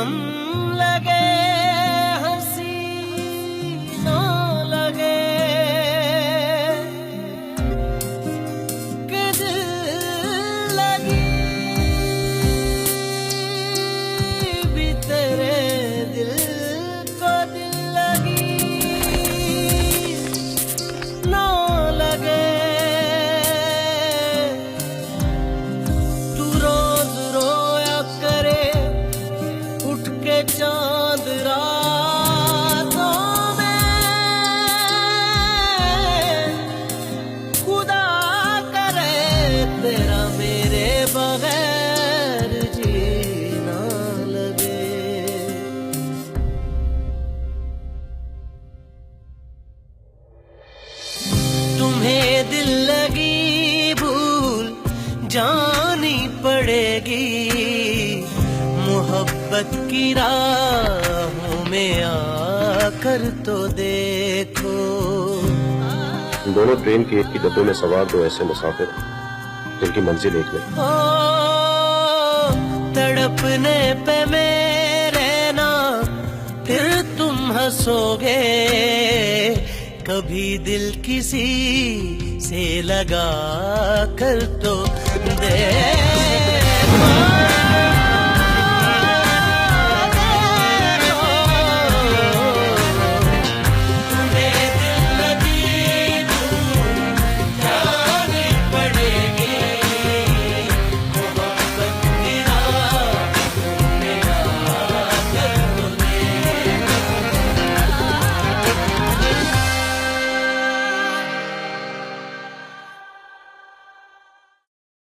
गम लगे हंसी ना लगे कि दिल लगी भी तेरे दिल को दिल लगी ना लगे। तू रोज रोया करे उठ के चांद रातों में, खुदा करे तेरा मेरे बगैर जीना लगे। तुम्हें दिल लगी भूल जानी पड़ेगी, मोहब्बत की राहों में आकर तो देखो। दोनों ट्रेन के एक ही डब्बे में सवार दो ऐसे मुसाफिर जिनकी मंजिल एक नहीं। ओ तड़पने पे मेरे ना फिर तुम हंसोगे, कभी दिल किसी से लगा कर तो दे।